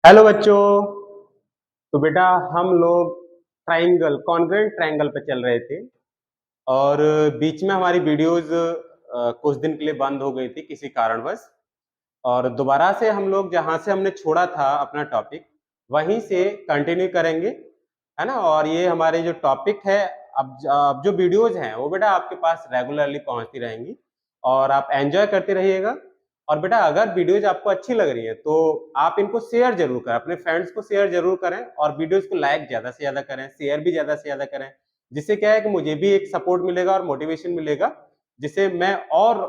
Hello बच्चों। तो बेटा हम लोग ट्राइंगल कॉन्ग्रुएंट ट्राइंगल पे चल रहे थे और बीच में हमारी वीडियोस कुछ दिन के लिए बंद हो गई थी किसी कारणवश। और दोबारा से हम लोग जहां से हमने छोड़ा था अपना टॉपिक वहीं से कंटिन्यू करेंगे, है ना। और ये हमारे जो टॉपिक है, अब जो वीडियोस हैं वो बेटा आपके पास रेगुलरली पहुंचती रहेंगी और आप एंजॉय करते रहिएगा। और बेटा अगर वीडियोज आपको अच्छी लग रही है तो आप इनको शेयर जरूर करें, अपने फ्रेंड्स को शेयर जरूर करें और वीडियोज को लाइक ज्यादा से ज्यादा करें, शेयर भी ज्यादा से ज्यादा करें। जिससे क्या है कि मुझे भी एक सपोर्ट मिलेगा और मोटिवेशन मिलेगा, जिससे मैं और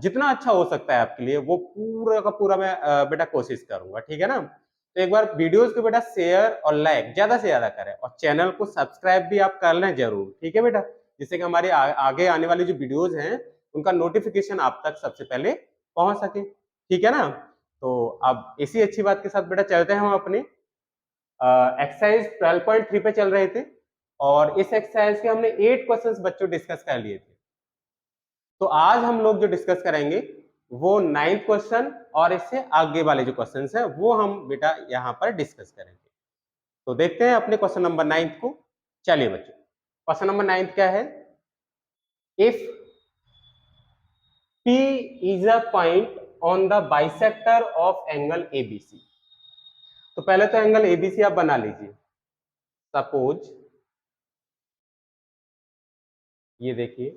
जितना अच्छा हो सकता है आपके लिए वो पूरा का पूरा मैं बेटा कोशिश करूंगा, ठीक है ना। तो एक बार वीडियोस को बेटा शेयर और लाइक ज्यादा से ज्यादा करें और चैनल को सब्सक्राइब भी आप कर लें जरूर, ठीक है बेटा। जिससे कि हमारे आगे आने वाली जो वीडियोस हैं उनका नोटिफिकेशन आप तक सबसे पहले पहुंच सके, ठीक है ना। तो अब इसी अच्छी बात के साथ बेटा चलते हैं हम अपनी एक्सरसाइज 12.3 पे चल रहे थे और इस एक्सरसाइज के हमने 8 क्वेश्चंस बच्चों डिस्कस कर लिए थे। तो आज हम लोग जो डिस्कस करेंगे वो 9th क्वेश्चन और इससे आगे वाले जो क्वेश्चंस हैं वो हम बेटा यहाँ पर डिस्कस करेंगे। तो देखते हैं अपने क्वेश्चन नंबर 9th को। चलिए बच्चों, क्वेश्चन नंबर 9th क्या है? If P is a point on the bisector of angle ABC। तो पहले तो एंगल ABC आप बना लीजिए। सपोज ये देखिए,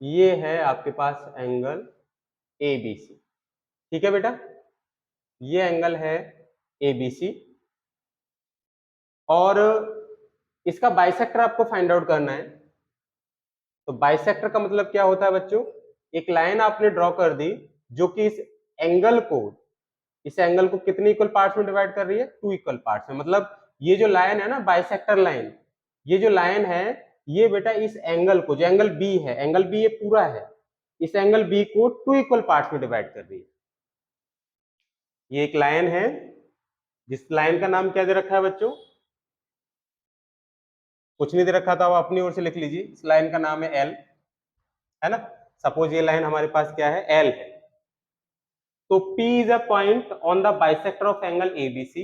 ये है आपके पास एंगल ABC, ठीक है बेटा। ये एंगल है ABC और इसका बाइसेक्टर आपको फाइंड आउट करना है। तो बाइसेक्टर का मतलब क्या होता है बच्चों? एक लाइन आपने ड्रॉ कर दी जो कि इस एंगल को कितने इक्वल पार्ट्स में डिवाइड कर रही है? 2 इक्वल पार्ट्स में। मतलब ये जो लाइन है ना, बाइसेक्टर लाइन, ये जो लाइन है ये बेटा इस एंगल को, जो एंगल बी है, एंगल बी ये पूरा है, इस एंगल बी को 2 इक्वल पार्ट्स में डिवाइड कर रही है। ये एक लाइन है जिस लाइन का नाम क्या दे रखा है बच्चों? कुछ नहीं दे रखा था, वो अपनी ओर से लिख लीजिए। इस लाइन का नाम है एल, है ना। सपोज ये लाइन हमारे पास क्या है? एल है। तो P is a point on the bisector of angle ABC।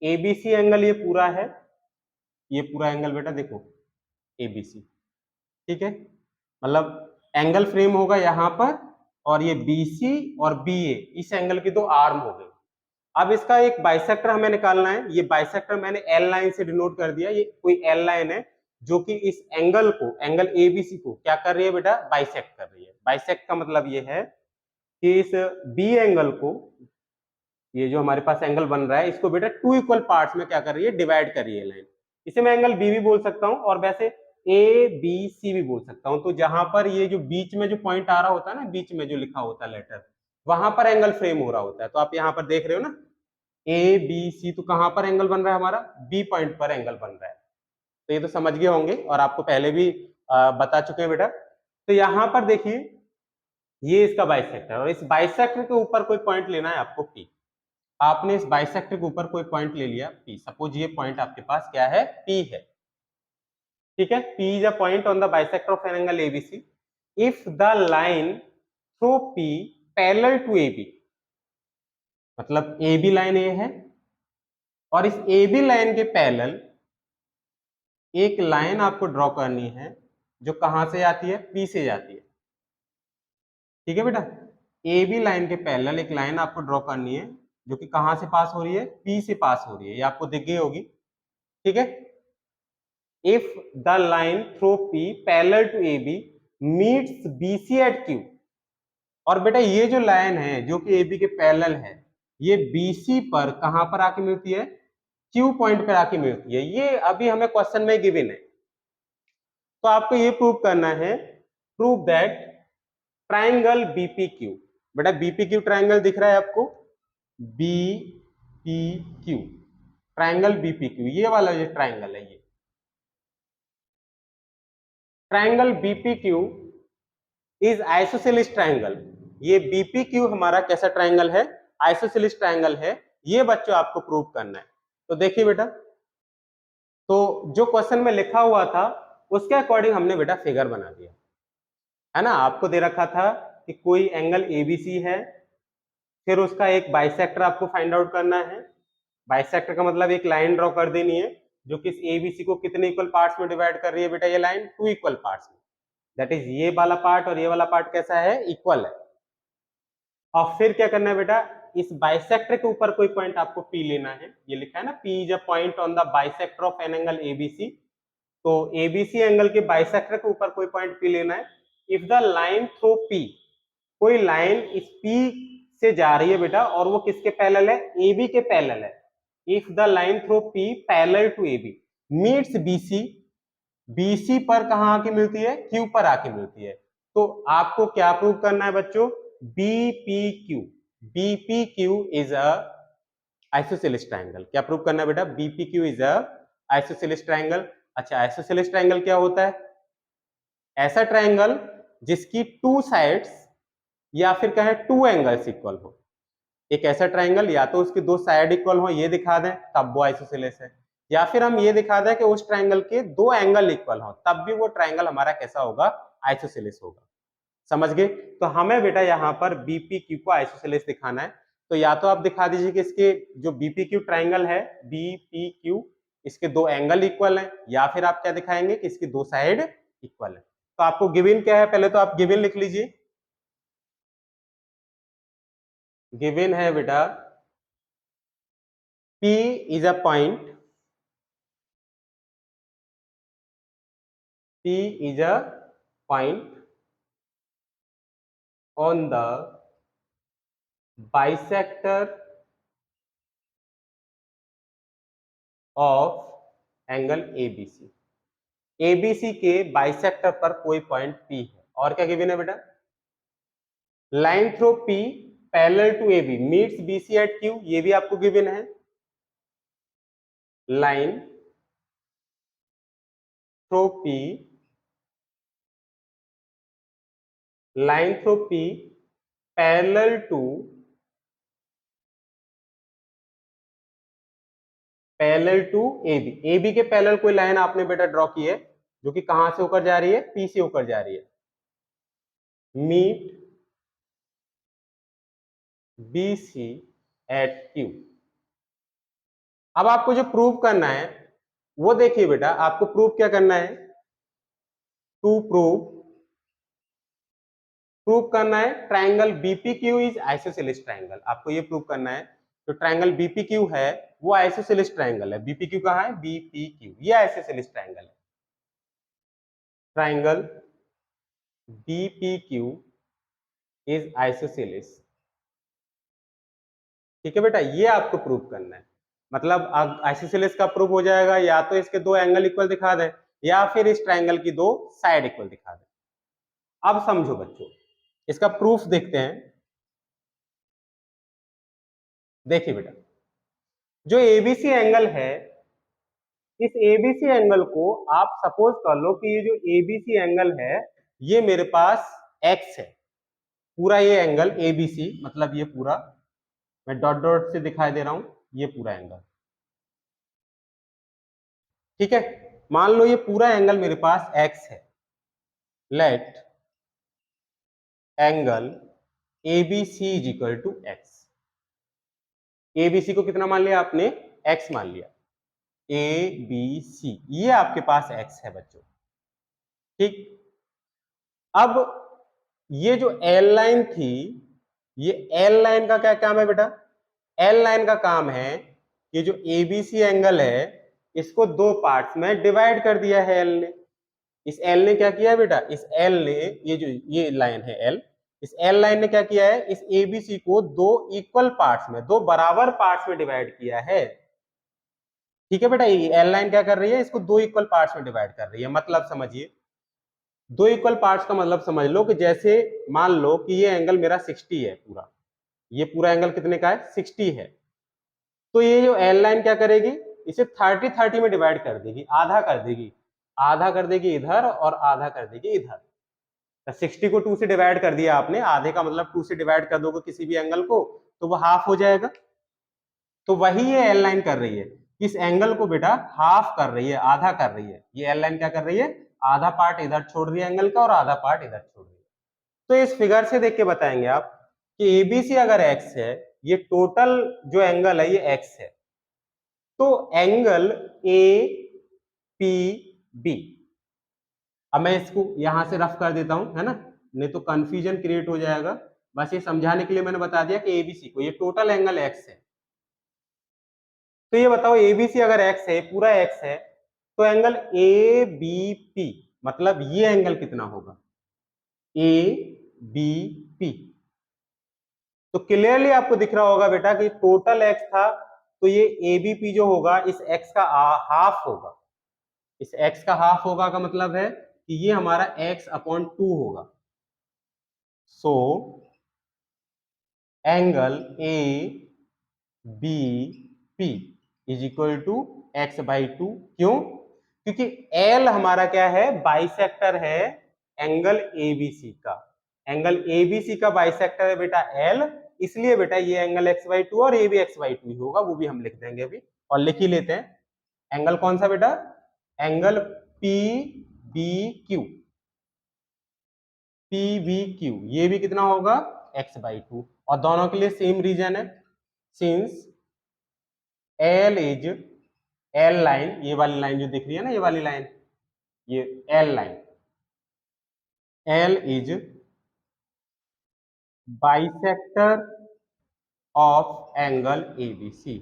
ABC angle ये पूरा है, ये पूरा एंगल बेटा देखो ABC, ठीक है। मतलब एंगल फ्रेम होगा यहाँ पर और ये BC और BA इस एंगल की दो आर्म हो गई। अब इसका एक बाइसेक्टर हमें निकालना है। ये बाइसेक्टर मैंने एल लाइन से डिनोट कर दिया। ये कोई एल लाइन है जो कि इस एंगल को, एंगल ABC को क्या कर रही है बेटा? बाइसेक्ट कर रही है। बाइसेक्ट का मतलब ये है कि इस बी एंगल को, ये जो हमारे पास एंगल बन रहा है, इसको बेटा 2 इक्वल पार्ट्स में क्या कर रही है? डिवाइड कर रही है लाइन। इसे मैं एंगल बी भी बोल सकता हूं और वैसे ए बी सी भी बोल सकता हूं। तो जहां पर ये जो बीच में जो पॉइंट आ रहा होता है ना, बीच में जो लिखा होता है लेटर, वहां पर एंगल फ्रेम हो रहा होता है। तो आप यहाँ पर देख रहे हो ना ए बी सी, तो कहां पर एंगल बन रहा है? हमारा बी पॉइंट पर एंगल बन रहा है। तो ये तो समझ गए होंगे और आपको पहले भी बता चुके हैं बेटा। तो यहाँ पर देखिए, ये इसका बाइसेक्टर, और इस बाइसेक्टर के ऊपर कोई पॉइंट लेना है आपको P। आपने इस बाइसेक्टर के ऊपर कोई पॉइंट ले लिया P। सपोज ये पॉइंट आपके पास क्या है? P है, ठीक है। P is a point on the bisector of an angle ABC if the line through P parallel to AB। मतलब AB लाइन ये है और इस AB लाइन के पैरेलल एक लाइन आपको ड्रॉ करनी है जो कहां से जाती है? P से जाती है, ठीक है बेटा। AB लाइन के पैरेलल एक लाइन आपको ड्रॉ करनी है जो कि कहां से पास हो रही है? P से पास हो रही है। ये आपको दिख गई होगी, ठीक है। if the line through P parallel to AB meets BC at Q। और बेटा ये जो लाइन है जो कि AB के पैरेलल है, ये BC पर कहां पर आके मिलती है? Q पॉइंट पर आके मिलती है। ये अभी हमें क्वेश्चन में गिवन है। तो आपको ये प्रूव करना है, प्रूव दैट ट्राइंगल BPQ। बेटा BPQ ट्राइंगल दिख रहा है आपको? BPQ ट्राइंगल BPQ, ये वाला जो ट्राइंगल है, ये triangle BPQ is isosceles triangle. ये BPQ हमारा कैसा ट्राइंगल है? आइसोसेलेस ट्राइंगल है। ये बच्चों आपको प्रूव करना है। तो देखिए बेटा, तो जो क्वेश्चन में लिखा हुआ था उसके अकॉर्डिंग हमने बेटा फिगर बना दिया, है ना। आपको दे रखा था कि कोई एंगल ABC है, फिर उसका एक बाइसेक्टर आपको फाइंड आउट करना है। बाइसेक्टर का मतलब एक लाइन ड्रॉ कर देनी है जो कि इस एबीसी को कितने इक्वल पार्ट्स में डिवाइड कर रही है बेटा, ये लाइन 2 इक्वल पार्ट्स में। दैट इज ये वाला पार्ट और ये वाला पार्ट कैसा है, इक्वल है। और फिर क्या करना है बेटा, इस बाइसेक्टर के ऊपर कोई पॉइंट आपको पी लेना है। ये लिखा है ना, P is a point on the bisector of an angle ABC. तो एबीसी एंगल के बाइसेक्टर के ऊपर कोई पॉइंट पी लेना है। If the line through P, कोई लाइन इस पी से जा रही है बेटा और वो किसके पैरेलल है, एबी के पैरेलल है। If the line through P parallel to AB meets BC, BC पर कहां आके मिलती है, क्यू पर आके मिलती है। तो आपको क्या प्रूव करना है बच्चों, BPQ, BPQ is a isosceles triangle. क्या प्रूव करना है बेटा, BPQ is a isosceles triangle. अच्छा, आइसोसेलेस ट्रायंगल क्या होता है, ऐसा ट्रायंगल जिसकी टू साइड्स या फिर कहें टू एंगल्स इक्वल हो। एक ऐसा ट्रायंगल या तो उसकी दो साइड इक्वल हो, ये दिखा दें तब वो आइसोसेलेस है, या फिर हम ये दिखा दें कि उस ट्रायंगल के दो एंगल इक्वल हो, तब भी वो ट्रायंगल हमारा कैसा होगा, आइसोसेलेस होगा। समझ गए। तो हमें बेटा यहाँ पर बीपीक्यू को आइसोसेलेस दिखाना है। तो या तो आप दिखा दीजिए कि इसके जो बीपीक्यू ट्रायंगल है, बीपीक्यू, इसके दो एंगल इक्वल हैं, या फिर आप क्या दिखाएंगे कि इसकी दो साइड इक्वल है। तो आपको गिवन क्या है, पहले तो आप गिवन लिख लीजिए। गिवन है बेटा P is a point, P is a point on the bisector of angle ABC। ABC के बाइसेक्टर पर कोई पॉइंट P है। और क्या गिवन है बेटा, line through P parallel to AB meets BC at Q, ये भी आपको गिवन है। Line through P, line through P parallel to AB, AB के पैरेलल कोई लाइन आपने बेटा ड्रॉ की है जो कि कहां से होकर जा रही है, P से होकर जा रही है। Meet BC at Q। अब आपको जो प्रूव करना है वो देखिए बेटा, आपको प्रूव क्या करना है, टू प्रूव करना है triangle BPQ is isosceles triangle. आपको ये प्रूव करना है तो ट्रायंगल बीपीक्यू है वो आइसोसेलेस ट्रायंगल है। बीपीक्यू कहां है, बीपीक्यू, ये आइसोसेलेस ट्रायंगल है। Triangle BPQ is isosceles. ठीक है बेटा, ये आपको प्रूव करना है। मतलब आइसोसेलेस का प्रूव हो जाएगा या तो इसके दो एंगल इक्वल दिखा दें या फिर इस ट्रायंगल की दो साइड इक्वल दिखा दें। अब समझो बच्चों, इसका प्रूफ देखते हैं। देखिए बेटा, जो एबीसी एंगल है, इस एबीसी एंगल को आप सपोज कर लो कि ये जो एबीसी एंगल है ये मेरे पास एक्स है। पूरा ये एंगल एबीसी, मतलब ये पूरा, मैं डॉट डॉट से दिखाई दे रहा हूं, ये पूरा एंगल। ठीक है, मान लो ये पूरा एंगल मेरे पास एक्स है। Let angle ABC is equal to x. ABC को कितना मान लिया आपने, एक्स मान लिया। ए बी सी, ये आपके पास एक्स है बच्चों। ठीक, अब ये जो एल लाइन थी, ये एल लाइन का क्या काम है बेटा, एल लाइन का काम है ये जो एबीसी एंगल है इसको दो पार्ट्स में डिवाइड कर दिया है एल ने। इस एल ने क्या किया है बेटा, इस एल ने, ये जो ये लाइन है एल, इस एल लाइन ने क्या किया है, इस एबीसी को दो इक्वल पार्ट्स में, दो बराबर पार्ट्स में डिवाइड किया है। ठीक है बेटा, ये एल लाइन क्या कर रही है, इसको दो इक्वल पार्ट्स में डिवाइड कर रही है। मतलब समझिए, दो इक्वल पार्ट्स का मतलब समझ लो कि जैसे मान लो कि ये एंगल मेरा 60 है पूरा, ये पूरा एंगल कितने का है, 60 है। तो ये जो एल लाइन क्या करेगी, इसे 30 30 में डिवाइड कर देगी, आधा कर देगी, आधा कर देगी इधर और आधा कर देगी इधर। 60 को 2 से डिवाइड कर दिया आपने, आधे का मतलब 2 से डिवाइड कर दोगे किसी भी एंगल को तो वो हाफ हो जाएगा। तो वही ये एल लाइन कर रही है, इस एंगल को बेटा हाफ कर रही है, आधा कर रही है। ये एल लाइन क्या कर रही है, आधा पार्ट इधर छोड़ रही है एंगल का और आधा पार्ट इधर छोड़ रही है। तो इस फिगर से देख के बताएंगे आप कि एबीसी अगर एक्स है, ये टोटल जो एंगल है ये एक्स है, तो एंगल ए पी बी, अब मैं इसको यहां से रफ कर देता हूं, है ना, नहीं तो कंफ्यूजन क्रिएट हो जाएगा। बस ये समझाने के लिए मैंने बता दिया कि एबीसी को, ये टोटल एंगल एक्स है। तो ये बताओ एबीसी अगर एक्स है, पूरा एक्स है, तो एंगल ए बी पी, मतलब ये एंगल कितना होगा, ए बी पी। तो क्लियरली आपको दिख रहा होगा बेटा कि टोटल एक्स था, तो ये एबीपी जो होगा इस एक्स का हाफ होगा। इस x का हाफ होगा का मतलब है कि ये हमारा x/2 होगा। So angle A B P is equal to x/2। क्यों? क्योंकि L हमारा क्या है, बाइसेक्टर है एंगल एबीसी का। एंगल एबीसी का बाइसेक्टर है बेटा L, इसलिए बेटा ये एंगल x/2 और ये भी x/2 ही होगा, वो भी हम लिख देंगे अभी, और लिख ही लेते हैं। एंगल कौन सा बेटा, angle P B Q, P V Q, ये भी कितना होगा, x/2, और दोनों के लिए सेम रीजन है। Since L is, L line, ये वाली लाइन जो दिख रही है ना, ये वाली लाइन, ये L line, L is bisector of angle ABC.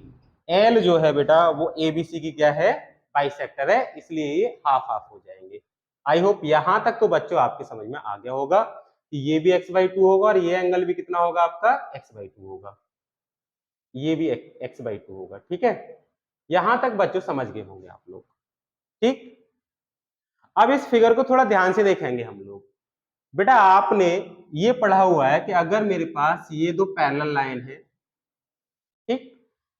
L जो है बेटा वो एबीसी की क्या है, बाइसेक्टर है, इसलिए ये हाफ हाफ हो जाएंगे। आई होप यहां तक तो बच्चों आपके समझ में आ गया होगा कि ये भी x/2 होगा और ये एंगल भी कितना होगा आपका, x/2 होगा, ये भी x/2 होगा। ठीक है, यहां तक बच्चों समझ गए होंगे आप लोग। ठीक, अब इस फिगर को थोड़ा ध्यान से देखेंगे हम लोग। बेटा आपने ये पढ़ा हुआ है कि अगर मेरे पास ये दो पैरेलल लाइन है, ठीक,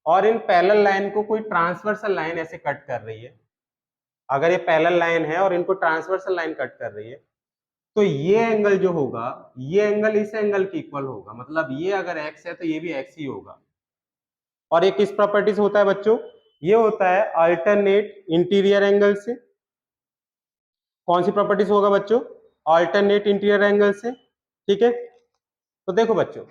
और इन पैरेलल लाइन को कोई ट्रांसवर्सल लाइन ऐसे कट कर रही है, अगर ये पैरेलल लाइन है और इनको ट्रांसवर्सल लाइन कट कर रही है, तो ये एंगल जो होगा, ये एंगल इस एंगल के इक्वल होगा, मतलब ये अगर x है तो ये भी x ही होगा। और ये किस प्रॉपर्टी से होता है बच्चों, ये होता है अल्टरनेट इंटीरियर एंगल से। कौन सी प्रॉपर्टी से होगा बच्चों, अल्टरनेट इंटीरियर एंगल से। ठीक है, तो देखो बच्चों,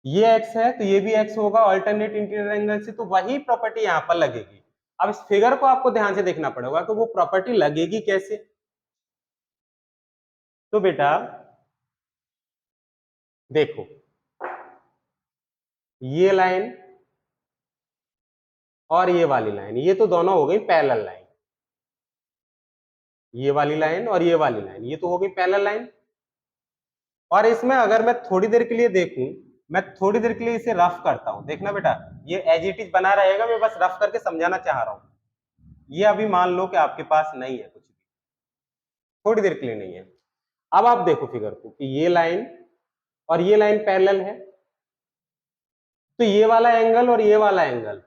ये x है तो ये भी x होगा अल्टरनेट इंटीरियर एंगल से, तो वही प्रॉपर्टी यहां पर लगेगी। अब इस फिगर को आपको ध्यान से देखना पड़ेगा कि वो प्रॉपर्टी लगेगी कैसे। तो बेटा देखो, ये लाइन और ये वाली लाइन, ये तो दोनों हो गई पैरेलल लाइन, ये वाली लाइन और ये वाली लाइन, ये तो हो गई पैरेलल लाइन। और इसमें अगर मैं थोड़ी देर के लिए देखूं, मैं थोड़ी देर के लिए इसे रफ करता हूं, देखना बेटा, ये एज इट इज बना रहेगा, मैं बस रफ करके समझाना चाह रहा हूं। ये अभी मान लो कि आपके पास नहीं है कुछ भी, थोड़ी देर के लिए नहीं है। अब आप देखो फिगर को कि ये लाइन और ये लाइन पैरेलल है, तो ये वाला एंगल और ये वाला एंगल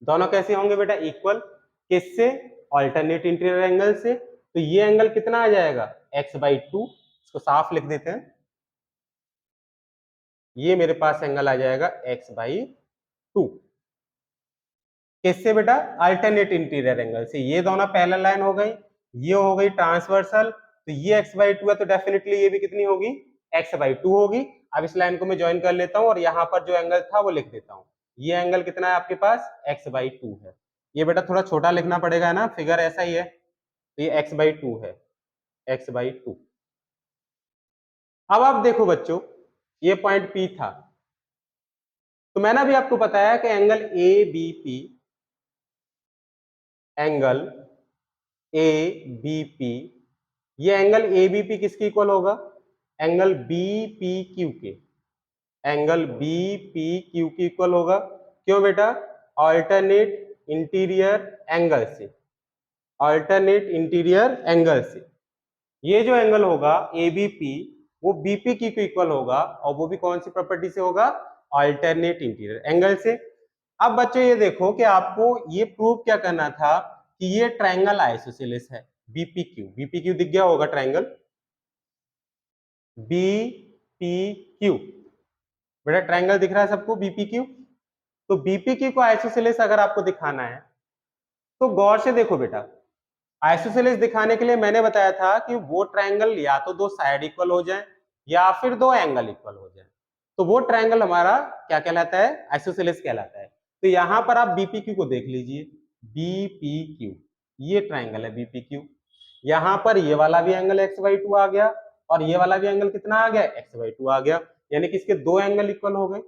दोनों कैसे होंगे बेटा, इक्वल। किससे, अल्टरनेट इंटीरियर एंगल से। तो ये एंगल कितना आ जाएगा, x/2, इसको साफ लिख देते हैं, ये मेरे पास एंगल आ जाएगा x/2। किससे बेटा, अल्टरनेट इंटीरियर एंगल से। ये दोनों पैरेलल लाइन हो गई, ये हो गई ट्रांसवर्सल, तो ये x/2 है तो डेफिनेटली ये भी कितनी होगी, x/2 होगी। अब इस लाइन को मैं ज्वाइन कर लेता हूं और यहां पर जो एंगल था वो लिख देता हूं। ये एंगल कितना है आपके पास, x/2 है। ये बेटा थोड़ा छोटा लिखना पड़ेगा, है ना, फिगर ऐसा ही है, तो ये x/2 है, x/2। अब आप देखो बच्चों, ये पॉइंट P था, तो मैंने अभी आपको बताया कि एंगल ABP, एंगल ABP, ये एंगल ABP किसके इक्वल होगा, एंगल BPQ के, एंगल BPQ के इक्वल होगा। क्यों बेटा, अल्टरनेट इंटीरियर एंगल से, अल्टरनेट इंटीरियर एंगल से। ये जो एंगल होगा ABP, वो BPQ के इक्वल होगा, और वो भी कौन सी प्रॉपर्टी से होगा, अल्टरनेट इंटीरियर एंगल से। अब बच्चों ये देखो कि आपको ये प्रूव क्या करना था कि ये ट्रायंगल आइसोसेलेस है, BPQ। BPQ दिख गया होगा ट्रायंगल, BPQ, बेटा ट्रायंगल दिख रहा है सबको, BPQ। तो BPQ को आइसोसेलेस अगर आपको दिखाना है तो गौर से देखो बेटा, आइसोसेलेस दिखाने के लिए मैंने बताया था कि वो ट्रायंगल या तो दो साइड इक्वल हो जाए, या फिर दो एंगल इक्वल हो जाए, तो वो ट्रायंगल हमारा क्या कहलाता है, आइसोसेलेस कहलाता है। तो यहां पर आप बीपीक्यू को देख लीजिए, बीपीक्यू ये ट्रायंगल है बीपीक्यू। यहां पर ये वाला भी एंगल x/2 आ गया और ये वाला भी एंगल कितना आ गया, x/2 आ गया, यानी कि इसके दो एंगल इक्वल हो गए।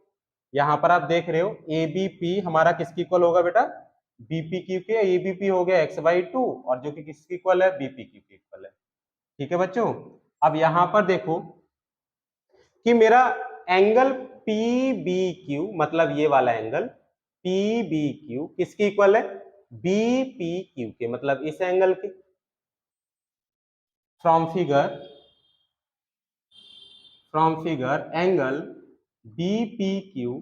यहां पर आप देख रहे हो एबीपी हमारा किसकी इक्वल होगा बेटा, बीपीक्यू के। एबीपी हो गया x/2 और जो कि किसकी इक्वल है, बीपीक्यू की इक्वल है। ठीक है बच्चों, अब यहां पर देखो कि मेरा एंगल पीबीक्यू, मतलब ये वाला एंगल पीबीक्यू किसकी इक्वल है, बीपीक्यू के, मतलब इस एंगल के। From figure angle BPQ,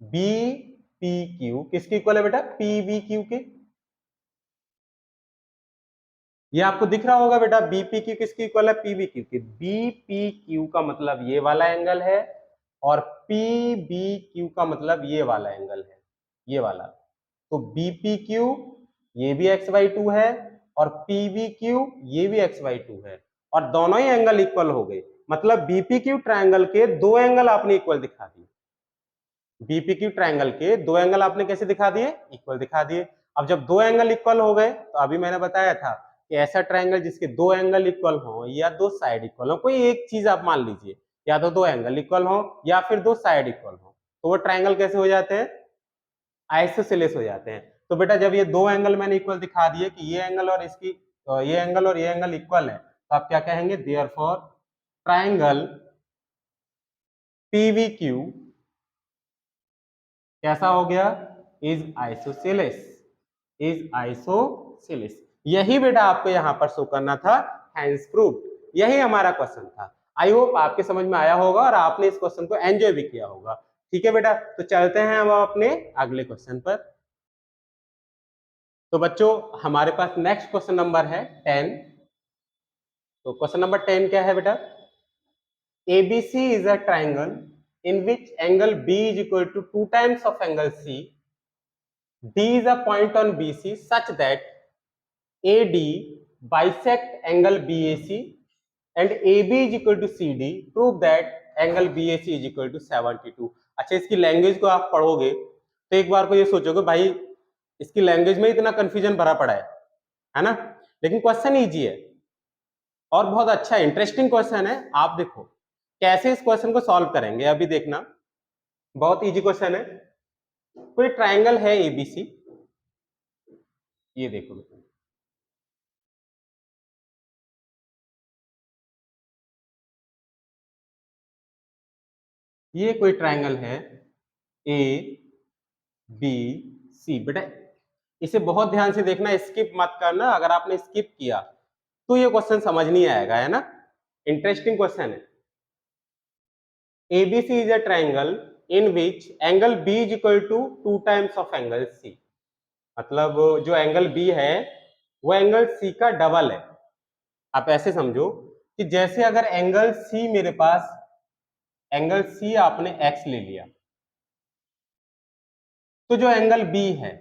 BPQ किसकी इक्वल है बेटा, पीबीक्यू के। ये आपको दिख रहा होगा बेटा, बीपीक्यू किसकी इक्वल है, पीबीक्यू के। बीपीक्यू का मतलब ये वाला एंगल है और पीबीक्यू का मतलब ये वाला एंगल है, ये वाला। तो बीपीक्यू ये भी x/2 है और पीबीक्यू ये भी x/2 है और दोनों ही एंगल इक्वल हो गए, मतलब बीपीक्यू ट्रायंगल के दो एंगल आपने इक्वल दिखा दिए। बीपीक्यू ट्रायंगल के दो एंगल आपने कैसे दिखा दिए, इक्वल दिखा दिए। अब जब दो एंगल इक्वल हो गए तो अभी मैंने बताया था कि ऐसा ट्रायंगल जिसके दो एंगल इक्वल हो या दो साइड इक्वल हो, कोई एक चीज आप मान लीजिए, या तो दो एंगल इक्वल हो या फिर दो साइड इक्वल हो, तो वो ट्रायंगल कैसे हो जाते हैं, आइसोसेलेस हो जाते हैं। तो बेटा जब ये दो एंगल मैंने इक्वल दिखा दिए कि ये एंगल और इसकी ये एंगल और ये एंगल इक्वल है, तो आप क्या कहेंगे, देयरफॉर ट्रायंगल पीवीक्यू कैसा हो गया, इज आइसोसेलेस, इज आइसोसेलेस। यही बेटा आपको यहां पर शो करना था, हैंस प्रूव्ड, यही हमारा क्वेश्चन था। आई होप आपके समझ में आया होगा और आपने इस क्वेश्चन को एंजॉय भी किया होगा। ठीक है बेटा, तो चलते हैं अब अपने अगले क्वेश्चन पर। तो बच्चों हमारे पास नेक्स्ट क्वेश्चन नंबर है 10। तो क्वेश्चन नंबर 10 क्या है बेटा, ABC is a triangle in which angle B is equal to 2 times of angle C. D is a point on BC such that AD bisect angle BAC and AB is equal to CD. Prove that angle BAC is equal to 72. अच्छा, इसकी language को आप पढ़ोगे तो एक बार को ये सोचोगे भाई इसकी लैंग्वेज में इतना कंफ्यूजन भरा पड़ा है ना, लेकिन क्वेश्चन इजी है और बहुत अच्छा इंटरेस्टिंग क्वेश्चन है। आप देखो कैसे इस क्वेश्चन को सॉल्व करेंगे, अभी देखना, बहुत इजी क्वेश्चन है। कोई ट्राइंगल है एबीसी, ये देखो बेटा, ये कोई ट्राइंगल है ए बी सी। बेटा इसे बहुत ध्यान से देखना, स्किप मत करना, अगर आपने स्किप किया तो ये क्वेश्चन समझ नहीं आएगा, है ना। इंटरेस्टिंग क्वेश्चन है। ABC is a triangle in which angle B is equal to 2 times of angle C. मतलब जो एंगल B है वो एंगल C का डबल है। आप ऐसे समझो कि जैसे अगर एंगल C मेरे पास, एंगल C आपने X ले लिया, तो जो एंगल B है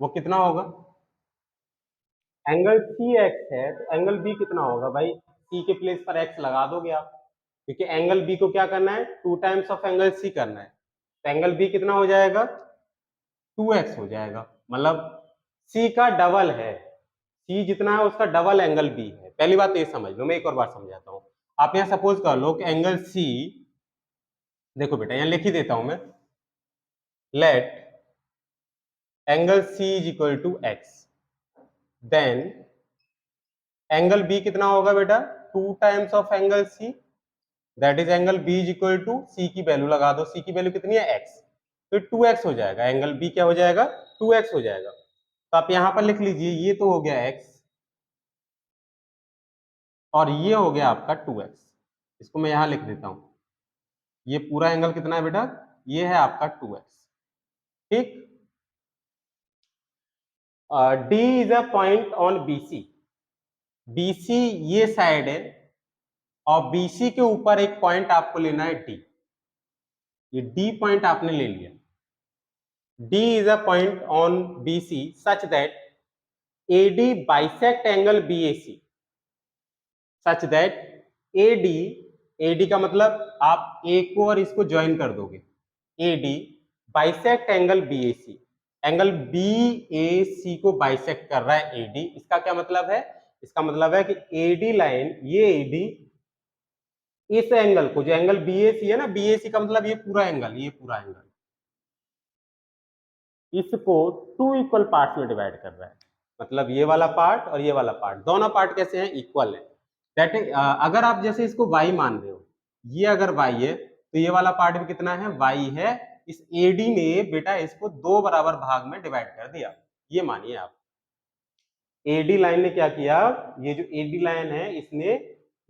वो कितना होगा, एंगल CX है तो एंगल B कितना होगा भाई, C के प्लेस पर X लगा दोगे आप, क्योंकि एंगल B को क्या करना है, 2 टाइम्स ऑफ एंगल C करना है, तो एंगल B कितना हो जाएगा, 2x हो जाएगा, मतलब C का डबल है, C जितना है उसका डबल एंगल B है। पहली बात तो ये समझ लो, मैं एक और बार समझाता हूं। आप यहाँ सपोज कर लो कि एंगल C, देखो बेटा यहाँ लिख ही देता हूं मैं, let angle C is equal to x, then angle B कितना होगा बेटा, 2 times of angle C, that is angle B is equal to C की वैल्यू लगा दो, C की वैल्यू कितनी है x, तो 2x हो जाएगा, एंगल B क्या हो जाएगा, 2x हो जाएगा। तो आप यहां पर लिख लीजिए, ये तो हो गया x और ये हो गया आपका 2x, इसको मैं यहां लिख देता हूं, ये पूरा एंगल कितना है बेटा, ये है आपका 2x। ठीक, D is a point on BC, BC ये साइड है और BC के ऊपर एक पॉइंट आपको लेना है D, ये D पॉइंट आपने ले लिया। D is a point on BC such that AD bisect angle BAC, such that AD AD का मतलब आप ए को और इसको ज्वाइन कर दोगे, AD bisect angle BAC, angle BAC को बाइसेक्ट कर रहा है एडी। इसका क्या मतलब है? इसका मतलब है कि एडी लाइन, ये एडी इस एंगल को, जो एंगल बीएसी है ना, बीएसी का मतलब ये पूरा एंगल, ये पूरा एंगल, इसको टू इक्वल पार्ट्स में डिवाइड कर रहा है। मतलब ये वाला पार्ट और ये वाला पार्ट, दोनों पार्ट कैसे हैं? इक्वल है। दैट इज, अगर आप जैसे इसको y मान रहे हो, ये अगर y है तो ये वाला पार्ट भी कितना है? y है। इस AD ने बेटा इसको दो बराबर भाग में डिवाइड कर दिया, ये मानिए आप। AD लाइन ने क्या किया? ये जो AD लाइन है, इसने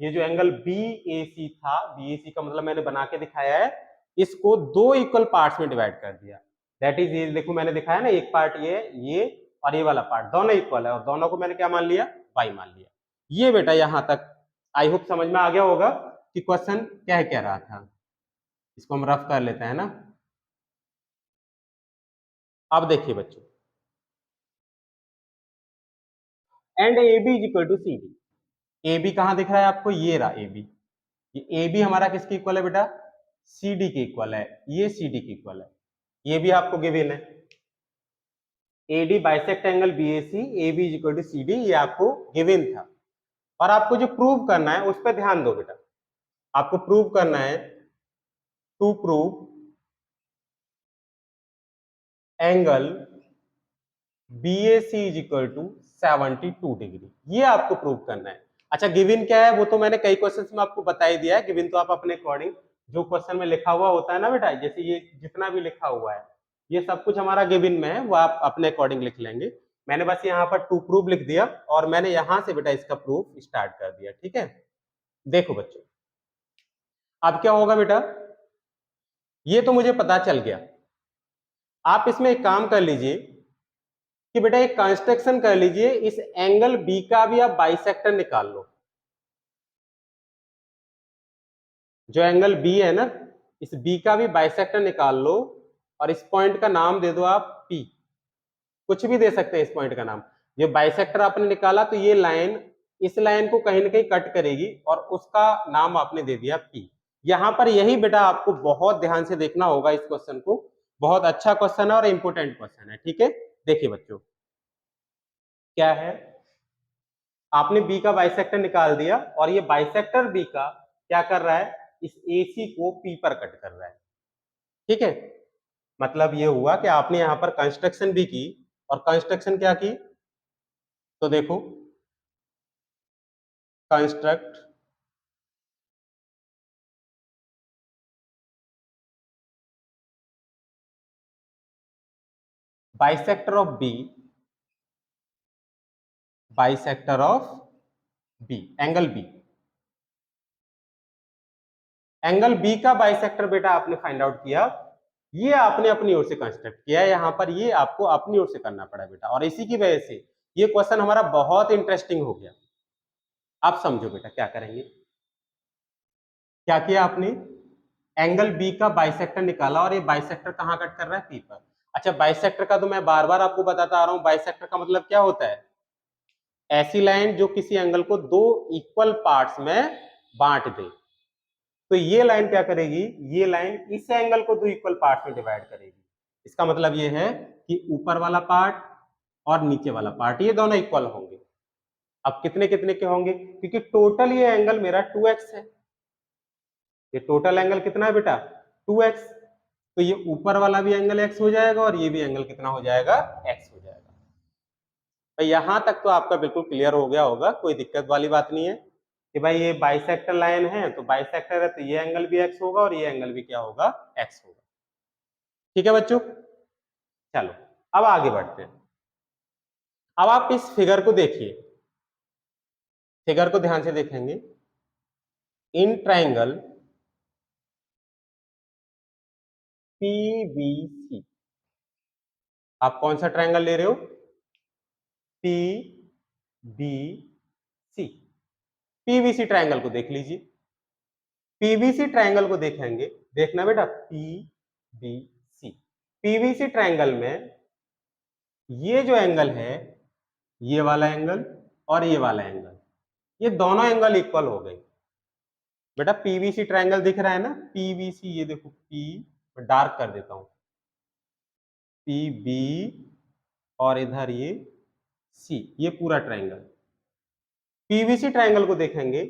ये जो एंगल BAC था, BAC का मतलब मैंने बना के दिखाया है, इसको दो इक्वल पार्ट्स में डिवाइड कर दिया। दैट इज, ये देखो मैंने दिखाया ना, एक पार्ट ये और ये वाला पार्ट दोनों इक्वल है, और दोनों को मैंने क्या मान लिया? y मान लिया। ये बेटा यहां तक आई होप समझ में आ गया होगा कि क्वेश्चन क्या रहा था। इसको हम रफ कर लेते हैं ना। अब देखिए बच्चों, and A B is equal to C D. A B कहां दिख रहा है आपको? ये रहा ए बी। ये ए बी हमारा किसके इक्वल है बेटा? सी डी के इक्वल है, ये सी डी के इक्वल है। ये भी आपको गिवन है, A D bisect angle B A C, A B is equal to C D, ये आपको गिवन था। और आपको जो प्रूव करना है उस पर ध्यान दो बेटा। आपको प्रूव करना है, to prove angle BAC is equal to 72 degree, ये आपको प्रूव करना है। अच्छा, गिवन क्या है वो तो मैंने कई क्वेश्चंस में आपको बता ही दिया है। गिवन तो आप अपने अकॉर्डिंग, जो क्वेश्चन में लिखा हुआ होता है ना बेटा, जैसे ये जितना भी लिखा हुआ है, ये सब कुछ हमारा गिवन में है, वो आप अपने अकॉर्डिंग लिख लेंगे। मैंने बस यहाँ पर टू प्रूव लिख दिया, और मैंने यहां से बेटा इसका प्रूफ स्टार्ट कर दिया। ठीक है, देखो बच्चों, अब क्या होगा बेटा? ये तो मुझे पता चल गया। आप इसमें एक काम कर लीजिए कि बेटा एक कंस्ट्रक्शन कर लीजिए, इस एंगल बी का भी आप बाइसेक्टर निकाल लो। जो एंगल बी है ना, इस बी का भी बाइसेक्टर निकाल लो, और इस पॉइंट का नाम दे दो आप पी। कुछ भी दे सकते हैं इस पॉइंट का नाम। ये बाइसेक्टर आपने निकाला तो ये लाइन इस लाइन को कहीं ना कहीं कट करेगी, और उसका नाम आपने दे दिया पी। यहां पर यही बेटा आपको बहुत ध्यान से देखना होगा इस क्वेश्चन को। बहुत अच्छा क्वेश्चन है और इंपोर्टेंट क्वेश्चन है। ठीक है, देखिए बच्चों, क्या है, आपने बी का बाइसेक्टर निकाल दिया, और ये बाइसेक्टर बी का क्या कर रहा है? इस AC को पी पर कट कर रहा है। ठीक है, मतलब ये हुआ कि आपने यहां पर कंस्ट्रक्शन भी की, और कंस्ट्रक्शन क्या की? तो देखो, construct bisector of B, bisector of B, angle B, angle B का बाइसेक्टर बेटा आपने फाइंड आउट किया। ये आपने अपनी ओर से कंस्ट्रक्ट किया है, यहां पर ये आपको अपनी ओर से करना पड़ा बेटा, और इसी की वजह से ये क्वेश्चन हमारा बहुत इंटरेस्टिंग हो गया। आप समझो बेटा क्या करेंगे। क्या किया आपने? एंगल बी का बाइसेक्टर निकाला, और ये बाइसेक्टर कहां कट कर रहा है? पी पर। अच्छा, बाइसेक्टर का तो मैं बार बार आपको बताता आ रहा हूं, बाइसेक्टर का मतलब क्या होता है? ऐसी लाइन जो किसी एंगल को दो इक्वल पार्ट्स में बांट दे। तो ये लाइन क्या करेगी? ये लाइन इस एंगल को दो इक्वल पार्ट्स में डिवाइड करेगी। इसका मतलब ये है कि ऊपर वाला पार्ट और नीचे वाला पार्ट ये दोनों इक्वल होंगे। अब कितने कितने के होंगे? क्योंकि टोटल ये एंगल मेरा 2x है। ये टोटल एंगल कितना है बेटा? 2x। तो ये ऊपर वाला भी एंगल x हो जाएगा, और ये भी एंगल कितना हो जाएगा? x हो जाएगा। तो यहां तक तो आपका बिल्कुल क्लियर हो गया होगा, कोई दिक्कत वाली बात नहीं है कि भाई ये बाइसेक्टर लाइन है, तो बाइसेक्टर है तो ये एंगल भी x होगा, और ये एंगल भी क्या होगा? x होगा। ठीक है बच्चों, चलो अब आगे बढ़ते हैं। अब आप इस फिगर को देखिए, फिगर को ध्यान से देखेंगे। इन ट्राइंगल PBC, आप कौन सा ट्राइंगल ले रहे हो? PBC। PBC ट्राइंगल को देख लीजिए। PBC ट्राइंगल को देखेंगे, देखना बेटा, PBC, PBC ट्राइंगल में ये जो एंगल है, ये वाला एंगल और ये वाला एंगल, ये दोनों एंगल इक्वल हो गए। बेटा पीवीसी ट्रायंगल दिख रहा है ना, पीवीसी, ये देखो पी, डार्क कर देता हूं, पीबी और इधर ये सी, ये पूरा ट्रायंगल। पीवीसी ट्रायंगल को देखेंगे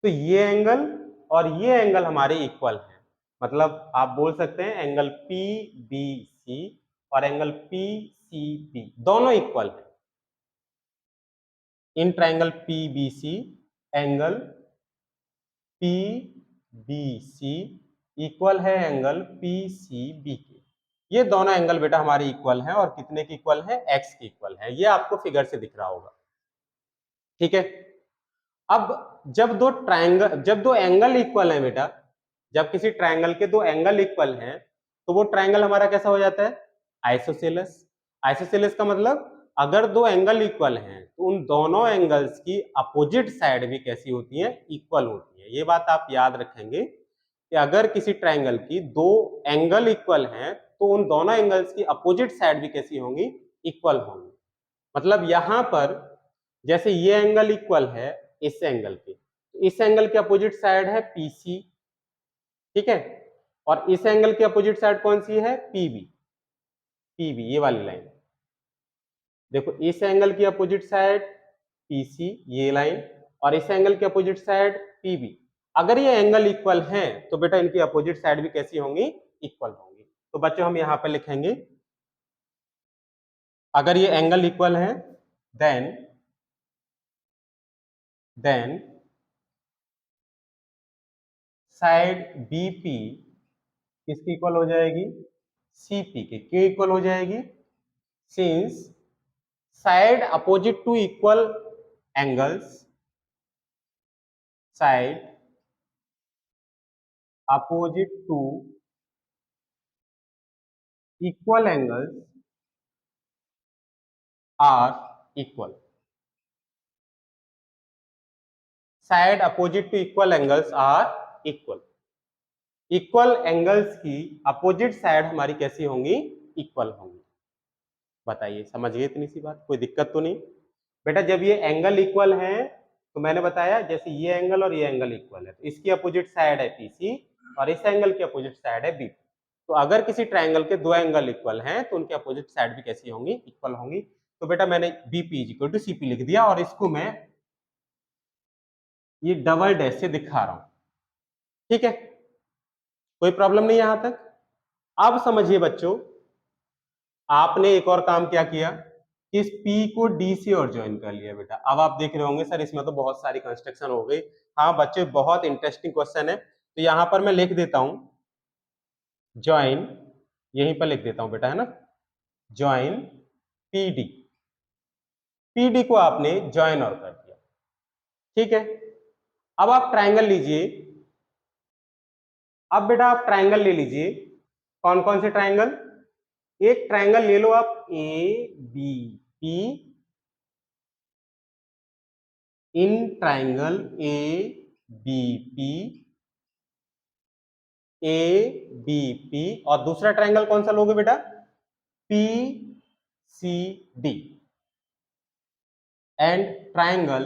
तो ये एंगल और ये एंगल हमारे इक्वल हैं, मतलब आप बोल सकते हैं एंगल पीबीसी और एंगल पीसीबी दोनों इक्वल हैं। In triangle PBC angle PBC equal है एंगल पीसीबी के। ये दोनों एंगल बेटा हमारे इक्वल हैं, और कितने के इक्वल है, एक्स के इक्वल है। ये आपको फिगर से दिख रहा होगा, ठीक है। अब जब दो एंगल इक्वल है बेटा, जब किसी ट्रायंगल के दो एंगल इक्वल हैं, तो वो ट्रायंगल हमारा कैसा हो जाता है, आइसोसेलेस। आइसोसेलेस का मतलब अगर दो एंगल इक्वल हैं तो उन दोनों एंगल्स की अपोजिट साइड भी कैसी होती है, इक्वल होती है। ये बात आप याद रखेंगे कि अगर किसी ट्रायंगल की दो एंगल इक्वल हैं तो उन दोनों एंगल्स की अपोजिट साइड भी कैसी होंगी, इक्वल होंगी। मतलब यहां पर जैसे ये एंगल इक्वल है इस एंगल के, इस एंगल के अपोजिट साइड है पीसी, ठीक है, और इस एंगल की अपोजिट साइड कौन सी है, पीबी। पीबी ये वाली लाइन देखो, इस एंगल की अपोजिट साइड पीसी ये लाइन, और इस एंगल की अपोजिट साइड पीबी। अगर ये एंगल इक्वल हैं तो बेटा इनकी अपोजिट साइड भी कैसी होंगी, इक्वल होंगी। तो बच्चों हम यहां पर लिखेंगे, अगर ये एंगल इक्वल है देन साइड बीपी किसकी इक्वल हो जाएगी, सीपी के। क्यों इक्वल हो जाएगी, since side opposite to equal angles, side opposite to equal angles are equal. Side opposite to equal angles are equal. Equal angles की अपोजिट साइड हमारी कैसी होंगी, इक्वल होंगी। बताइए, समझिए इतनी सी बात, कोई दिक्कत तो नहीं। बेटा जब ये एंगल इक्वल है तो मैंने बताया जैसे ये एंगल और ये एंगल इक्वल है तो इसकी अपोजिट साइड है पीसी और इस एंगल की अपोजिट साइड है बीपी। तो अगर किसी ट्रायंगल के दो एंगल इक्वल हैं तो उनकी अपोजिट साइड भी कैसी होंगी, इक्वल होंगी। तो बेटा मैंने BP is equal to CP लिख दिया और इसको मैं ये डबल डैश से दिखा रहा हूं, ठीक है, कोई प्रॉब्लम नहीं यहां तक। अब समझिए बच्चों, आपने एक और काम क्या किया, इस P को D से और ज्वाइन कर लिया बेटा। अब आप देख रहे होंगे सर इसमें तो बहुत सारी कंस्ट्रक्शन हो गई। हाँ बच्चे, बहुत इंटरेस्टिंग क्वेश्चन है, तो यहां पर मैं लिख देता हूं ज्वाइन, यहीं पर लिख देता हूं बेटा, है ना, ज्वाइन PD। PD को आपने ज्वाइन और कर दिया, ठीक है। अब आप ट्राइंगल लीजिए, अब बेटा आप ट्राइंगल ले लीजिए। कौन कौन से ट्राइंगल, एक ट्राइंगल ले लो आप ABP, in triangle ABP, ABP, और दूसरा ट्राइंगल कौन सा लोगे बेटा, PCD, एंड ट्राइंगल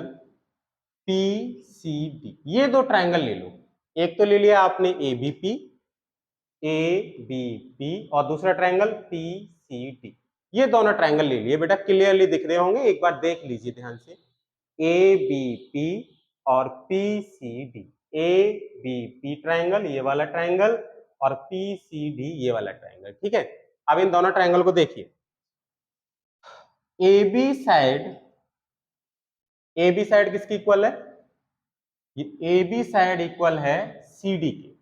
PCD। ये दो ट्राइंगल ले लो, एक तो ले लिया आपने ABP और दूसरा ट्राइंगल PCD। ये दोनों ट्राइंगल ले लिए बेटा, क्लियरली दिख रहे होंगे, एक बार देख लीजिए ध्यान से। ABP और PCD, ABP ट्राइंगल ये वाला ट्राइंगल और PCD ये वाला ट्राइंगल, ठीक है। अब इन दोनों ट्राइंगल को देखिए, AB साइड किसकी इक्वल है, ये AB साइड इक्वल है CD के।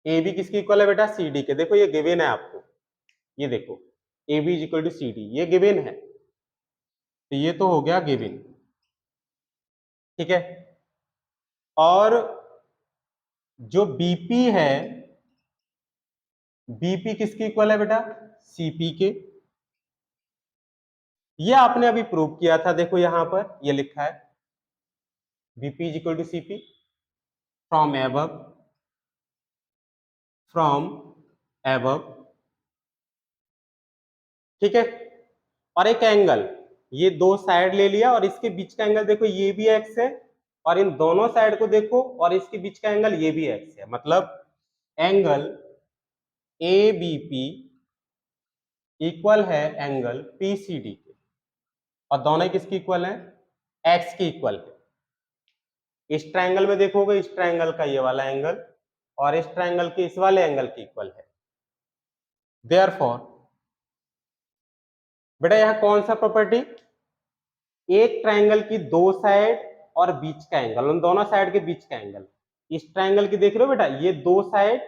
AB किसकी इक्वल है बेटा, CD के। देखो ये गिवन है आपको, ये देखो AB is equal to CD, ये गिवन है, तो ये तो हो गया गिवन, ठीक है। और जो BP है, BP किसकी इक्वल है बेटा, CP के। ये आपने अभी प्रूव किया था, देखो यहां पर ये लिखा है BP is equal to CP from above, ठीक है। और एक एंगल, ये दो साइड ले लिया और इसके बीच का एंगल देखो, ये भी एक्स है और इन दोनों साइड को देखो और इसके बीच का एंगल ये भी एक्स है, मतलब angle A B P equal है एंगल पी सी डी के, और दोनों किसकी इक्वल है, एक्स की इक्वल है। इस ट्रायंगल में देखोगे इस ट्रायंगल का ये वाला एंगल और इस ट्रायंगल के इस वाले एंगल की इक्वल है। देयरफॉर बेटा यहां कौन सा प्रॉपर्टी, एक ट्रायंगल की दो साइड और बीच का एंगल, उन दोनों साइड के बीच का एंगल, इस ट्रायंगल की देख रहे हो बेटा, ये दो साइड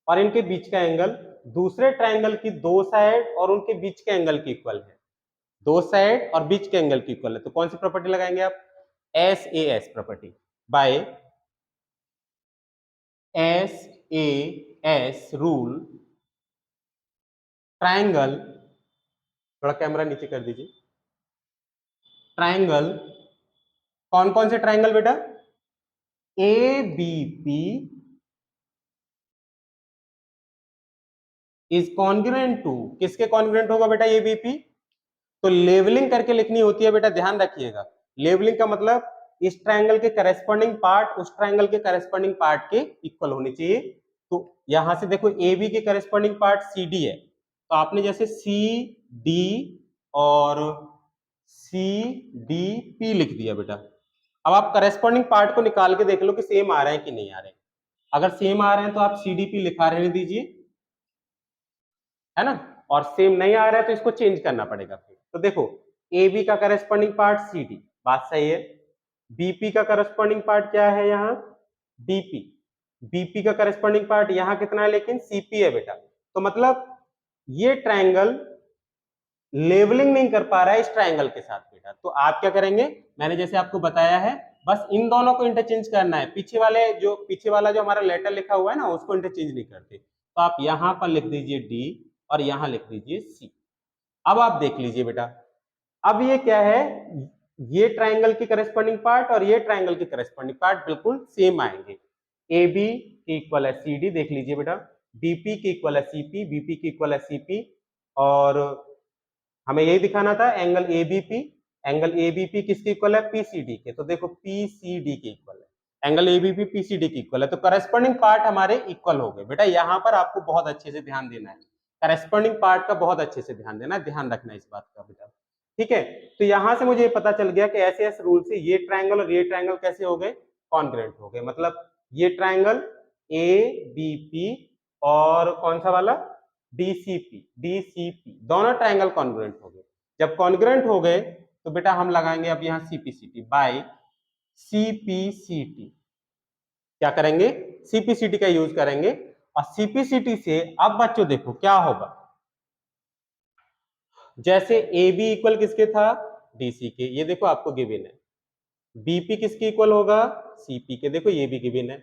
और इनके बीच का एंगल दूसरे ट्रायंगल की दो साइड और उनके बीच के एंगल की इक्वल है, दो साइड और बीच के एंगल की इक्वल है। तो कौन सी प्रॉपर्टी लगाएंगे आप, S A S property, by S A S rule triangle, थोड़ा कैमरा नीचे कर दीजिए, ट्रायंगल, कौन कौन से ट्रायंगल बेटा, A B P is congruent to, किसके कॉन्ग्रुएंट होगा बेटा ए बी पी, तो लेवलिंग करके लिखनी होती है बेटा, ध्यान रखिएगा। लेवलिंग का मतलब इस ट्रायंगल के करेस्पॉन्डिंग पार्ट उस ट्रायंगल के करेस्पॉन्डिंग पार्ट के इक्वल होनी चाहिए। तो यहां से देखो ए बी के करेस्पॉन्डिंग पार्ट सी डी है, तो आपने जैसे सी डी और सी डी पी लिख दिया बेटा। अब आप करेस्पॉन्डिंग पार्ट को निकाल के देख लो कि सेम आ रहे हैं कि नहीं आ रहे हैं। अगर सेम आ रहे हैं तो आप सी डी पी लिखा रहने दीजिए, है ना, और सेम नहीं आ रहा है तो इसको चेंज करना पड़ेगा फिर। तो देखो ए बी का करस्पॉन्डिंग पार्ट सी डी, बात सही है। बीपी का करस्पॉन्डिंग पार्ट क्या है यहाँ, डीपी, बीपी का करस्पॉन्डिंग पार्ट यहाँ कितना है लेकिन सीपी है बेटा। तो मतलब ये ट्रायंगल लेवलिंग नहीं कर पा रहा है इस ट्रायंगल के साथ बेटा, तो आप क्या करेंगे, मैंने जैसे आपको बताया है, बस इन दोनों को इंटरचेंज करना है, पीछे वाला जो हमारा लेटर लिखा हुआ है ना उसको इंटरचेंज नहीं करते। तो आप यहां पर लिख दीजिए डी और यहां लिख दीजिए सी। अब आप देख लीजिए बेटा, अब ये क्या है, ये ट्रायंगल की करस्पॉन्डिंग पार्ट और ये ट्रायंगल की करस्पॉन्डिंग पार्ट बिल्कुल सेम आएंगे। ए बी की इक्वल है सी डी, देख लीजिए बेटा, बीपी की इक्वल है सीपी, बीपी की इक्वल है सीपी, और हमें यही दिखाना था एंगल एबीपी, एंगल एबीपी किसके इक्वल है, पीसीडी के। तो देखो पीसीडी के इक्वल है एंगल एबीपी, पीसीडी के इक्वल है, तो करस्पॉन्डिंग पार्ट हमारे इक्वल हो गए बेटा। यहां पर आपको बहुत अच्छे से ध्यान देना है, करस्पॉन्डिंग पार्ट का बहुत अच्छे से ध्यान देना है, ध्यान रखना इस बात का बेटा, ठीक है। तो यहां से मुझे पता चल गया कि ऐसे ऐसे रूल से ये ट्रायंगल और ये ट्रायंगल कैसे हो गए, कॉन्ग्रुएंट हो गए, मतलब ये ट्रायंगल ए बी पी और कौन सा वाला डीसीपी दोनों ट्रायंगल कॉन्ग्रुएंट हो गए। जब कॉन्ग्रुएंट हो गए तो बेटा हम लगाएंगे अब यहाँ सीपीसीटी बाय सीपीसीटी, क्या करेंगे, सीपीसीटी का यूज करेंगे। और सीपीसीटी से अब बच्चों देखो क्या होगा, जैसे ए बी इक्वल किसके था, डीसी के, ये देखो आपको गिवन है। बीपी किसके इक्वल होगा, सीपी के, देखो ये भी गिवन है।